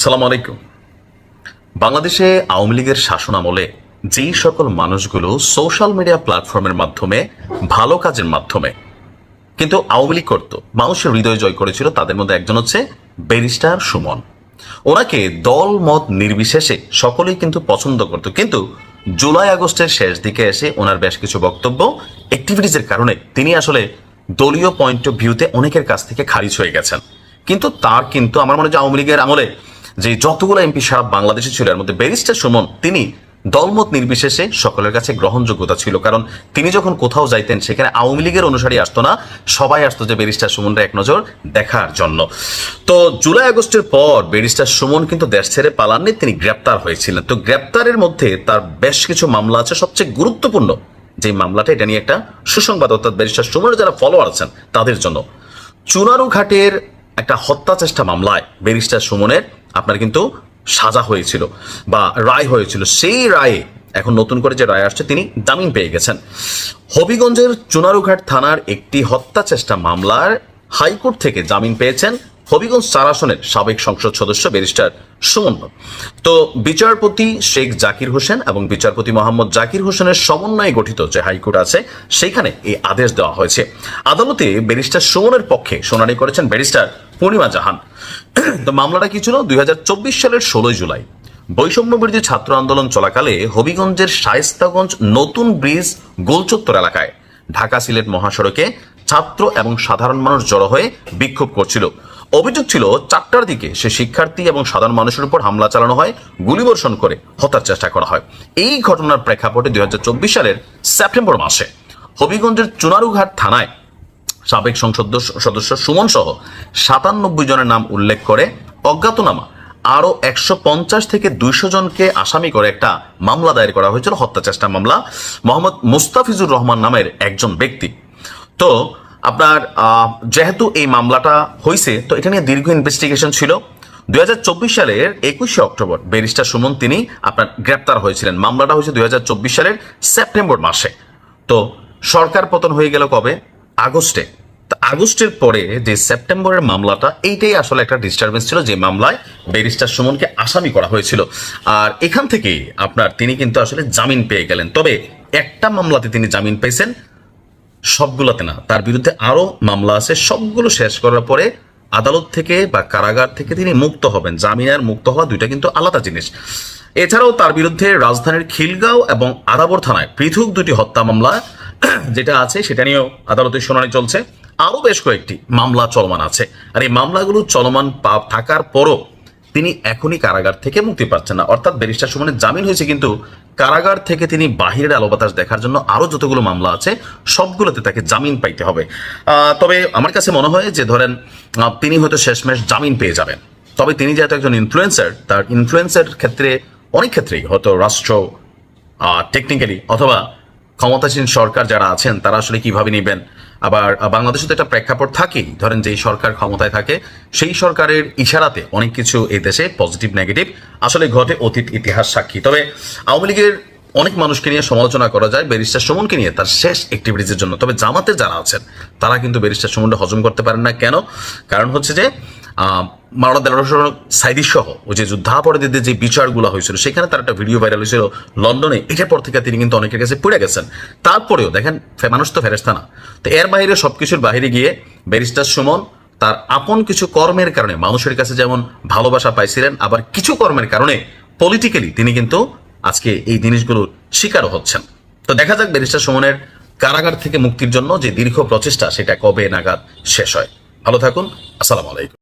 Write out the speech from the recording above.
সালাম আলাইকুম। বাংলাদেশে আওয়ামী লীগের শাসন আমলে যেই সকল মানুষগুলো সোশ্যাল মিডিয়া প্ল্যাটফর্মের মাধ্যমে ভালো কাজের মাধ্যমে কিন্তু আওয়ামী লীগ করতো, মানুষের হৃদয় জয় করেছিল, তাদের মধ্যে একজন হচ্ছে ব্যারিস্টার সুমন। ওনাকে দল মত নির্বিশেষে সকলেই কিন্তু পছন্দ করত, কিন্তু জুলাই আগস্টের শেষ দিকে এসে ওনার বেশ কিছু বক্তব্য অ্যাক্টিভিটিসের কারণে তিনি আসলে দলীয় পয়েন্ট অফ ভিউতে অনেকের কাছ থেকে খারিজ হয়ে গেছেন। কিন্তু আমার মনে হয় আওয়ামী লীগের আমলে যে যতগুলো এমপি সারা বাংলাদেশে ছিল, এর মধ্যে ব্যারিস্টার সুমন তিনি দলমত নির্বিশেষে সকলের কাছে গ্রহণযোগ্যতা ছিল। কারণ তিনি যখন কোথাও যাইতেন সেখানে আওয়ামী লীগের অনুসারী আসতো না, সবাই আসতো যে ব্যারিস্টার সুমনরা এক নজর দেখার জন্য। তো জুলাই আগস্টের পর ব্যারিস্টার সুমন কিন্তু দেশ ছেড়ে পালাননি, তিনি গ্রেপ্তার হয়েছিলেন। তো গ্রেপ্তারের মধ্যে তার বেশ কিছু মামলা আছে। সবচেয়ে গুরুত্বপূর্ণ যে মামলাটা, এটা নিয়ে একটা সুসংবাদ, অর্থাৎ ব্যারিস্টার সুমনের যারা ফলোয়ার আছেন তাদের জন্য। চুনারুঘাটের একটা হত্যা চেষ্টা মামলায় ব্যারিস্টার সুমনের আপনার কিন্তু সাজা হয়েছিল বা রায় হয়েছিল। সেই রায়ে এখন নতুন করে যে রায় আসছে, তিনি জামিন পেয়ে গেছেন। হবিগঞ্জের চুনারুঘাট থানার একটি হত্যা চেষ্টা মামলার হাইকোর্ট থেকে জামিন পেয়েছেন হবিগঞ্জ 4 আসনের সাবেক সংসদ সদস্য ব্যারিস্টার সুমন। তো বিচারপতি শেখ জাকির হোসেন এবং বিচারপতি মোহাম্মদ জাকির হোসেনের সমন্বয়ে গঠিত যে হাইকোর্ট আছে, সেখানে এই আদেশ দেওয়া হয়েছে। আদালতে ব্যারিস্টার সুমনের পক্ষে শুনানি করেছেন ব্যারিস্টার পূর্ণিমা জাহান। তো মামলাটা কি ছিল? 2024 সালের 16 জুলাই বৈষম্য বিরোধী ছাত্র আন্দোলন চলাকালে হবিগঞ্জের শায়েস্তাগঞ্জ নতুন ব্রিজ গোলচত্বর এলাকায় ঢাকা সিলেট মহাসড়কে ছাত্র এবং সাধারণ মানুষ জড়ো হয়ে বিক্ষোভ করছিল। অভিযোগ ছিল 4টার দিকে সে শিক্ষার্থী এবং সাধারণ মানুষের উপর হামলা চালানো হয়, গুলিবর্ষণ করে হত্যার চেষ্টা করা হয়। এই ঘটনার প্রেক্ষাপটে 2024 সালের সেপ্টেম্বর মাসে হবিগঞ্জের চুনারুঘাট থানায় সাবেক সংসদ সদস্য সুমন সহ 97 জনের নাম উল্লেখ করে অজ্ঞাতনামা আরো 150 থেকে 200 জনকে আসামি করে একটা মামলা দায়ের করা হয়েছিল, হত্যা চেষ্টা মামলা। মোহাম্মদ মুস্তাফিজুর রহমান নামের একজন ব্যক্তি। তো আপনার যেহেতু এই মামলাটা হয়েছে, তো এটা নিয়ে দীর্ঘ ইনভেস্টিগেশন ছিল। 2024 সালের 21 অক্টোবর ব্যারিস্টার সুমন তিনি আপনার গ্রেপ্তার হয়েছিলেন। মামলাটা হয়েছে 2024 সালের সেপ্টেম্বর মাসে। তো সরকার পতন হয়ে গেল কবে? আগস্টে। আগস্টের পরে যে সেপ্টেম্বরের মামলাটা, এইটাই আসলে একটা ডিস্টারবেন্স ছিল, যে মামলায় ব্যারিস্টার সুমনকে আসামি করা হয়েছিল। আর এখান থেকে তিনি কিন্তু আসলে জামিন পেয়ে গেলেন। তবে একটা মামলাতে তিনি জামিন পেয়েছেন, সবগুলোতে না। তার বিরুদ্ধে আরো মামলা আছে, সবগুলো শেষ করার পরে আদালত থেকে বা কারাগার থেকে তিনি মুক্ত হবেন। জামিন আর মুক্ত হওয়া দুইটা কিন্তু আলাদা জিনিস। এছাড়াও তার বিরুদ্ধে রাজধানীর খিলগাঁও এবং আদাবর থানায় পৃথক 2টি হত্যা মামলা যেটা আছে, সেটা নিয়েও আদালতের শুনানি চলছে। আরো বেশ কয়েকটি মামলা চলমান আছে। আর এই মামলাগুলো চলমান থাকার পরও তিনি এখনই কারাগার থেকে মুক্তি পাচ্ছেন না। অর্থাৎ ব্যারিস্টার সুমনের জামিন হয়েছে, কিন্তু কারাগার থেকে তিনি বাহিরের আলো বাতাস দেখার জন্য আরো যতগুলো মামলা আছে সবগুলোতে তাকে জামিন পাইতে হবে। তবে আমার কাছে মনে হয় যে ধরেন তিনি হয়তো শেষমেশ জামিন পেয়ে যাবেন। তবে তিনি যেহেতু একজন ইনফ্লুয়েন্সার, তার ইনফ্লুয়েন্সের ক্ষেত্রে অনেক ক্ষেত্রেই হয়তো রাষ্ট্র টেকনিক্যালি অথবা ক্ষমতাসীন সরকার যারা আছেন তারা আসলে কিভাবে নেবেন। আবার বাংলাদেশে তো একটা প্রেক্ষাপট থাকেই, ধরেন যেই সরকার ক্ষমতায় থাকে সেই সরকারের ইশারাতে অনেক কিছু এই দেশে পজিটিভ নেগেটিভ আসলে ঘটে, অতীত ইতিহাস সাক্ষী। তবে আওয়ামী লীগের অনেক মানুষকে নিয়ে সমালোচনা করা যায় ব্যারিস্টার সুমনকে নিয়ে তার শেষ অ্যাক্টিভিটিসের জন্য। তবে জামাতে যারা আছেন তারা কিন্তু ব্যারিস্টার সুমনকে হজম করতে পারেন না। কেন? কারণ হচ্ছে যে মাওলানা দেলোয়ার হোসেন সাঈদী সহ ওই যে যুদ্ধাপরাধীদের যে বিচারগুলো হয়েছিল, সেখানে তার একটা ভিডিও ভাইরাল হয়েছিল লন্ডনে। এটার পর থেকে তিনি কিন্তু অনেকের কাছে পড়ে গেছেন। তারপরেও দেখেন, মানুষ তো ফেরেশতা না। তো এর বাইরে সবকিছুর বাইরে গিয়ে ব্যারিস্টার সুমন তার আপন কিছু কর্মের কারণে মানুষের কাছে যেমন ভালোবাসা পাইছিলেন, আবার কিছু কর্মের কারণে পলিটিক্যালি তিনি কিন্তু আজকে এই জিনিসগুলোর শিকারও হচ্ছেন। তো দেখা যাক ব্যারিস্টার সুমনের কারাগার থেকে মুক্তির জন্য যে দীর্ঘ প্রচেষ্টা, সেটা কবে নাগাদ শেষ হয়। ভালো থাকুন। আসসালামু আলাইকুম।